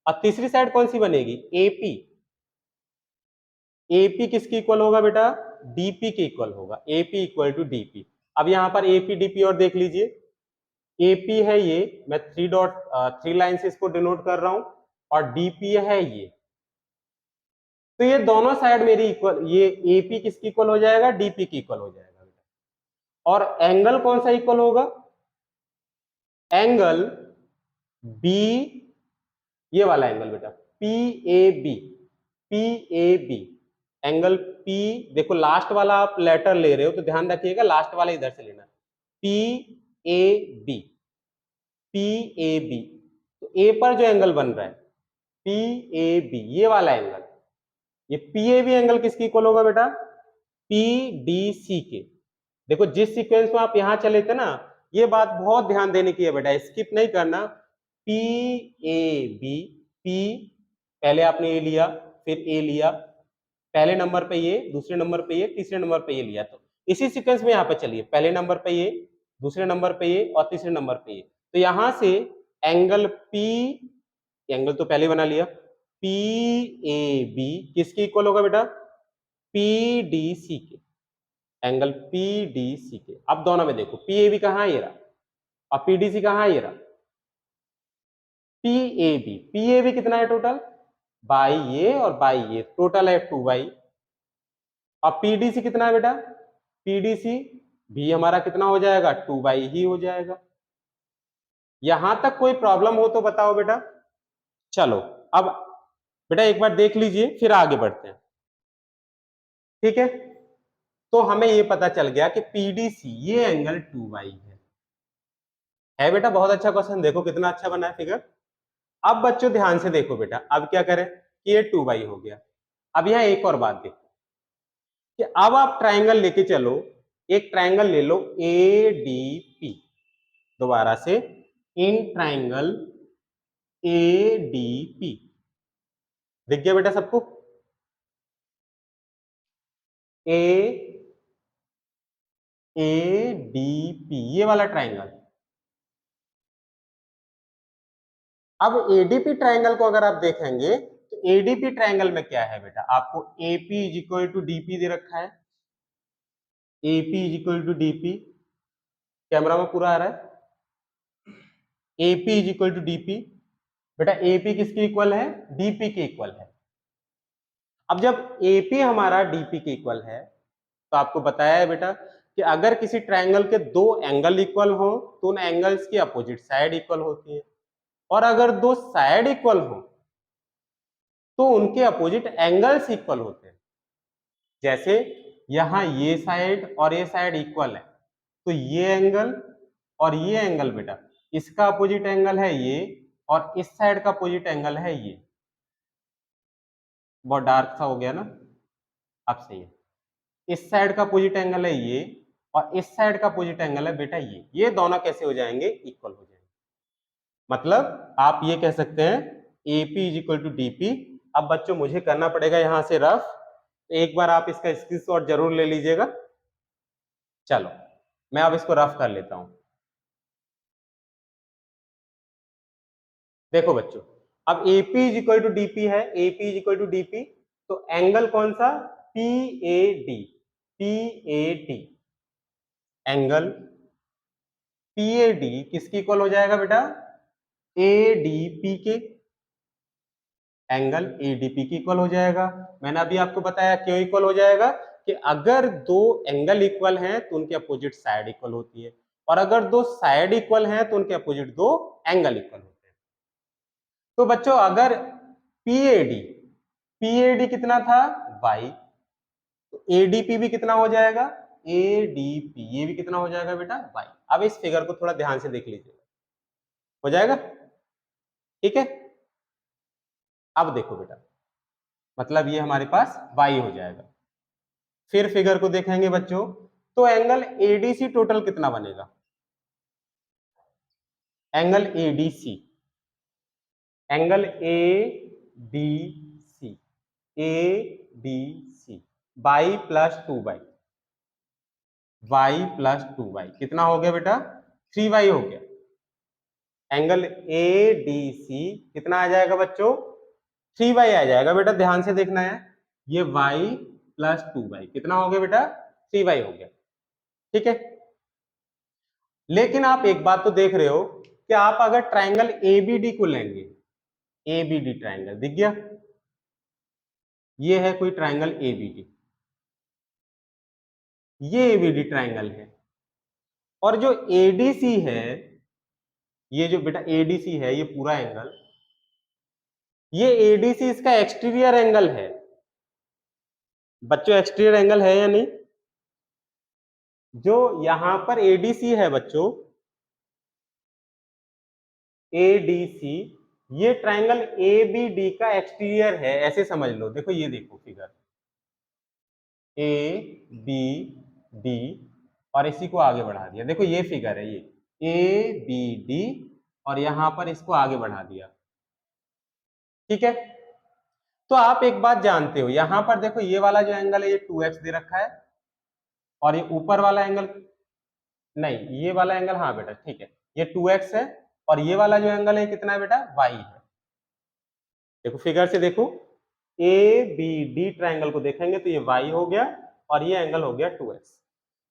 और तीसरी साइड कौन सी बनेगी, एपी, एपी किसकी इक्वल होगा बेटा, डीपी के इक्वल होगा, एपी इक्वल टू डीपी। अब यहां पर एपी डीपी और देख लीजिए, एपी है ये, मैं थ्री लाइन से इसको डिनोट कर रहा हूं, और डीपी है ये। तो ये दोनों साइड मेरी इक्वल, ये एपी किसकी इक्वल हो जाएगा, डीपी की इक्वल हो जाएगा बेटा। और एंगल कौन सा इक्वल होगा, एंगल बी, ये वाला एंगल बेटा, P A B, P A B, angle P, देखो लास्ट वाला आप लेटर ले रहे हो तो ध्यान रखिएगा लास्ट वाला इधर से लेना, P A B, P A B, तो ए पर जो एंगल बन रहा है पी ए बी, ये वाला एंगल, ये पी ए बी एंगल किसकी इक्वल होगा बेटा, पी डी सी के। देखो जिस सीक्वेंस में आप यहां चले थे ना, ये बात बहुत ध्यान देने की है बेटा, स्किप नहीं करना। पी ए बी, पी, पहले आपने ए लिया, फिर ए लिया, पहले नंबर पे ये, दूसरे नंबर पे ये, तीसरे नंबर पे ये लिया, तो इसी सीक्वेंस में यहाँ पे चलिए, पहले नंबर पे ये, दूसरे नंबर पे ये और तीसरे नंबर पे ये। तो यहां से एंगल पी, एंगल तो पहले बना लिया, पी ए बी किसके इक्वल होगा बेटा, पी डी सी के, एंगल पी डी सी के। अब दोनों में देखो पी ए बी कहाँ, ये रहा, और पी डी सी कहाँ, ये रहा, पी ए बी कितना है टोटल, बाई ये और बाई ये, टोटल है 2 बाई। अब पीडीसी कितना है बेटा, पीडीसी भी हमारा कितना हो जाएगा, 2 बाई ही हो जाएगा। यहां तक कोई प्रॉब्लम हो तो बताओ बेटा। चलो अब बेटा एक बार देख लीजिए, फिर आगे बढ़ते हैं। ठीक है, तो हमें ये पता चल गया कि पीडीसी ये एंगल 2y है बेटा। बहुत अच्छा क्वेश्चन, देखो कितना अच्छा बना है फिगर। अब बच्चों ध्यान से देखो बेटा, अब क्या करें कि ये 2y हो गया। अब यहाँ एक और बात देखो कि अब आप ट्राइंगल लेके चलो, एक ट्राइंगल ले लो एडीपी, दोबारा से इन ट्राइंगल एडीपी, दिख गया बेटा सबको? ए एडीपी ये वाला ट्राइंगल। अब एडीपी ट्राइंगल को अगर आप देखेंगे तो एडीपी ट्राइंगल में क्या है बेटा, आपको AP is equal to DP दे रखा है। AP is equal to DP, camera में पूरा आ रहा है। AP is equal to DP, बेटा एपी किसके इक्वल है? डीपी के इक्वल है। अब जब एपी हमारा डीपी के इक्वल है तो आपको बताया है बेटा कि अगर किसी ट्राइंगल के दो एंगल इक्वल हो तो उन एंगल्स की अपोजिट साइड इक्वल होती है, और अगर दो साइड इक्वल हो तो उनके अपोजिट एंगल्स इक्वल होते हैं। जैसे यहां ये साइड और ये साइड इक्वल है, तो ये एंगल और ये एंगल बेटा, इसका अपोजिट एंगल है ये, और इस साइड का अपोजिट एंगल है ये। बहुत डार्क सा हो गया ना? अब सही है। इस साइड का अपोजिट एंगल है ये, और इस साइड का अपोजिट एंगल है बेटा ये दोनों कैसे हो जाएंगे? इक्वल हो जाएंगे। मतलब आप ये कह सकते हैं AP is equal to DP. अब बच्चों मुझे करना पड़ेगा यहां से रफ, एक बार आप इसका स्क्रीनशॉट जरूर ले लीजिएगा। चलो मैं अब इसको रफ कर लेता हूं। देखो बच्चों, अब AP is equal to DP है, AP is equal to DP, तो एंगल कौन सा? PAD, PAD एंगल PAD किसकी इक्वल हो जाएगा बेटा? ADP के, एंगल ADP की इक्वल हो जाएगा। मैंने अभी आपको बताया क्यों इक्वल हो जाएगा, कि अगर दो एंगल इक्वल हैं तो उनके अपोजिट साइड इक्वल होती है, और अगर दो साइड इक्वल हैं तो उनके अपोजिट दो एंगल इक्वल होते हैं। तो बच्चों अगर PAD, PAD कितना था? y, तो ADP भी कितना हो जाएगा? ADP, ये भी कितना हो जाएगा बेटा? y। अब इस फिगर को थोड़ा ध्यान से देख लीजिए, हो जाएगा? ठीक है, अब देखो बेटा, मतलब ये हमारे पास y हो जाएगा। फिर फिगर को देखेंगे बच्चों, तो एंगल ADC टोटल कितना बनेगा? Angle ADC, angle ADC, ADC y plus 2y, y plus 2y कितना हो गया बेटा? 3y हो गया। एंगल ADC कितना आ जाएगा बच्चों? 3y आ जाएगा बेटा, ध्यान से देखना है। ये y प्लस 2y कितना हो गया बेटा? 3y हो गया। ठीक है, लेकिन आप एक बात तो देख रहे हो कि आप अगर ट्राइंगल ABD को लेंगे, ABD ट्राइंगल दिख गया, ये है कोई ट्राइंगल ABD, ये ABD ट्राइंगल है, और जो ADC है, ये जो बेटा ADC है, ये पूरा एंगल, ये ADC इसका एक्सटीरियर एंगल है। बच्चों एक्सटीरियर एंगल है या नहीं? जो यहां पर ADC है बच्चों, ADC, ये ट्राइंगल ABD का एक्सटीरियर है, ऐसे समझ लो। देखो ये देखो फिगर, ABD और इसी को आगे बढ़ा दिया। देखो ये फिगर है, ये ABD और यहां पर इसको आगे बढ़ा दिया। ठीक है, तो आप एक बात जानते हो, यहां पर देखो ये वाला जो एंगल है ये 2x दे रखा है, और ये ऊपर वाला एंगल, नहीं ये वाला एंगल, हाँ बेटा ठीक है, ये 2x है, और ये वाला जो एंगल है कितना है बेटा? y है। देखो फिगर से देखो, ABD ट्राइंगल को देखेंगे तो ये y हो गया, और ये एंगल हो गया 2x।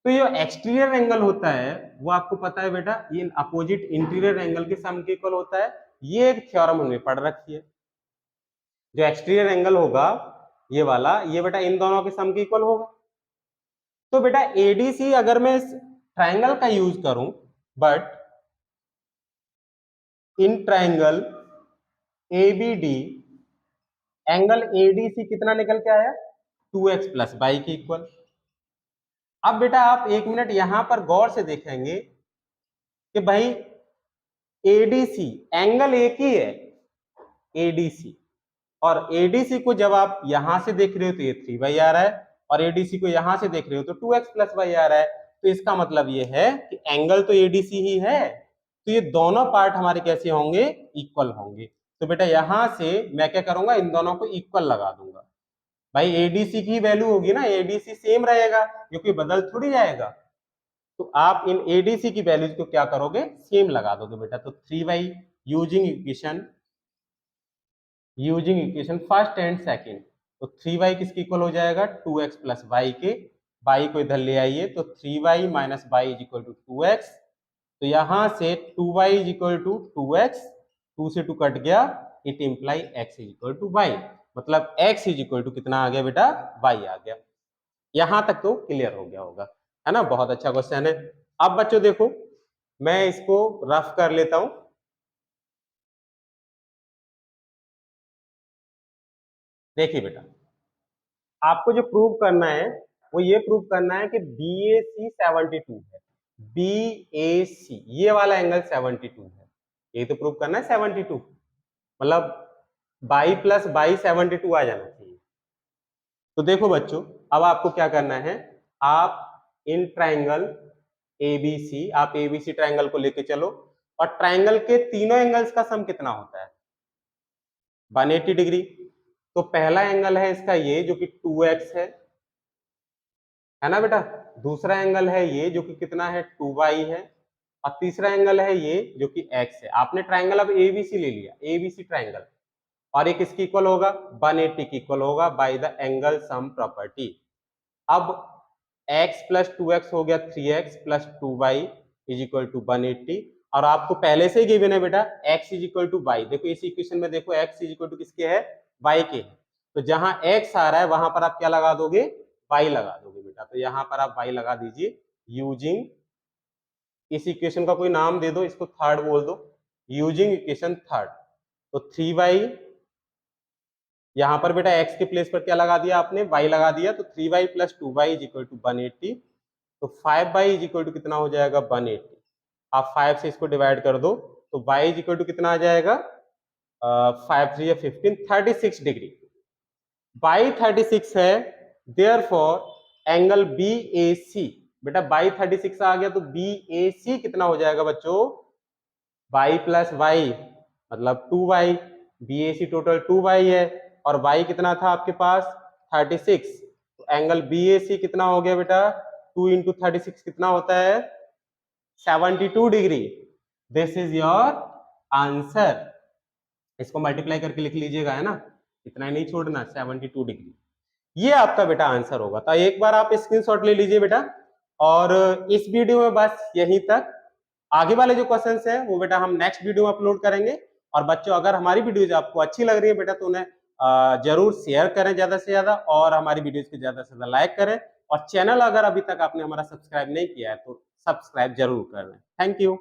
तो ये एक्सटीरियर एंगल होता है वो आपको पता है बेटा, ये अपोजिट इंटीरियर एंगल के सम के इक्वल होता है। ये एक थ्योरम हमने पढ़ रखी है, जो एक्सटीरियर एंगल होगा ये वाला, ये बेटा इन दोनों के सम के इक्वल होगा। तो बेटा ADC अगर मैं इस ट्राइंगल का यूज करूं, but in triangle ABD angle ADC कितना निकल के आया 2x प्लस वाई के इक्वल। अब बेटा आप 1 मिनट यहां पर गौर से देखेंगे कि भाई एडीसी एंगल एक ही है एडीसी, और एडीसी को जब आप यहां से देख रहे हो तो ये 3y आ रहा है, और एडीसी को यहां से देख रहे हो तो 2x प्लस वाई आ रहा है। तो इसका मतलब ये है कि एंगल तो एडीसी ही है, तो ये दोनों पार्ट हमारे कैसे होंगे इक्वल होंगे। तो बेटा यहां से मैं क्या करूंगा इन दोनों को इक्वल लगा दूंगा। भाई एडीसी की वैल्यू होगी ना, एडीसी सेम रहेगा क्योंकि बदल थोड़ी जाएगा, तो आप इन एडीसी की वैल्यूज को क्या करोगे सेम लगा दोगे बेटा। तो 3y using equation first and second, तो 3y किसके इक्वल हो जाएगा 2x प्लस वाई के, y को इधर ले आइए तो 3y minus y is equal to 2x, तो यहां से 2y is equal to 2x, 2 से 2 कट गया, it imply x is equal to y, मतलब x इज इक्वल टू कितना आ गया बेटा y आ गया। यहां तक तो क्लियर हो गया होगा, है ना, बहुत अच्छा क्वेश्चन है। अब बच्चों देखो मैं इसको रफ कर लेता हूं। देखिए बेटा आपको जो प्रूव करना है वो ये प्रूव करना है कि BAC 72 है, BAC ये वाला एंगल 72 है, ये तो प्रूव करना है 72, मतलब बाई प्लस बाई 72 आ जाना चाहिए। तो देखो बच्चों अब आपको क्या करना है, आप इन ट्राइंगल ABC, आप ABC ट्राइंगल को लेके चलो, और ट्राइंगल के तीनों एंगल्स का सम कितना होता है 180 डिग्री। तो पहला एंगल है इसका ये जो कि 2x है ना बेटा, दूसरा एंगल है ये जो कि कितना है 2y है, और तीसरा एंगल है ये जो कि x है। आपने ट्राइंगल अब ABC ले लिया, ABC ट्राइंगल, और एक इसकी इक्वल होगा 180 की इक्वल होगा by the angle sum property. अब x प्लस 2x हो गया 3x plus 2y is equal to 180, और आपको पहले से ही गिवन है बेटा x is equal to y, देखो इस इक्वेशन में देखो x इज इक्वल टू किसके है y के है, तो जहां x आ रहा है वहां पर आप क्या लगा दोगे y लगा दोगे बेटा, तो यहां पर आप y लगा दीजिए यूजिंग, इस इक्वेशन का कोई नाम दे दो, इसको थर्ड बोल दो, यूजिंग इक्वेशन थर्ड। तो 3y यहां पर बेटा x के प्लेस पर क्या लगा दिया आपने y लगा दिया, तो 3y plus 2y is equal to 180, तो 5y इज इक्वल टू कितना हो जाएगा 180, आप 5 से इसको डिवाइड कर दो तो y इज इक्वल टू कितना आ जाएगा 5 3 15 36 डिग्री, बाई 36 है, देयरफॉर एंगल BAC, बेटा बाई 36 आ गया तो BAC कितना हो जाएगा बच्चों y प्लस वाई मतलब 2y, BAC टोटल 2y है, और y कितना था आपके पास 36, तो एंगल BAC कितना हो गया बेटा 2 इंटू 36 कितना होता है 72 degree. This is your answer, इसको मल्टीप्लाई करके लिख लीजिएगा, है ना, इतना ही नहीं छोड़ना 72 डिग्री, ये आपका बेटा आंसर होगा। तो एक बार आप स्क्रीनशॉट ले लीजिए बेटा, और इस वीडियो में बस यहीं तक, आगे वाले जो क्वेश्चंस हैं वो बेटा हम नेक्स्ट वीडियो में अपलोड करेंगे। और बच्चों अगर हमारी वीडियोज आपको अच्छी लग रही है बेटा तो उन्हें जरूर शेयर करें ज्यादा से ज्यादा, और हमारी वीडियोज को ज्यादा से ज्यादा लाइक करें, और चैनल अगर अभी तक आपने हमारा सब्सक्राइब नहीं किया है तो सब्सक्राइब जरूर कर लें। Thank you.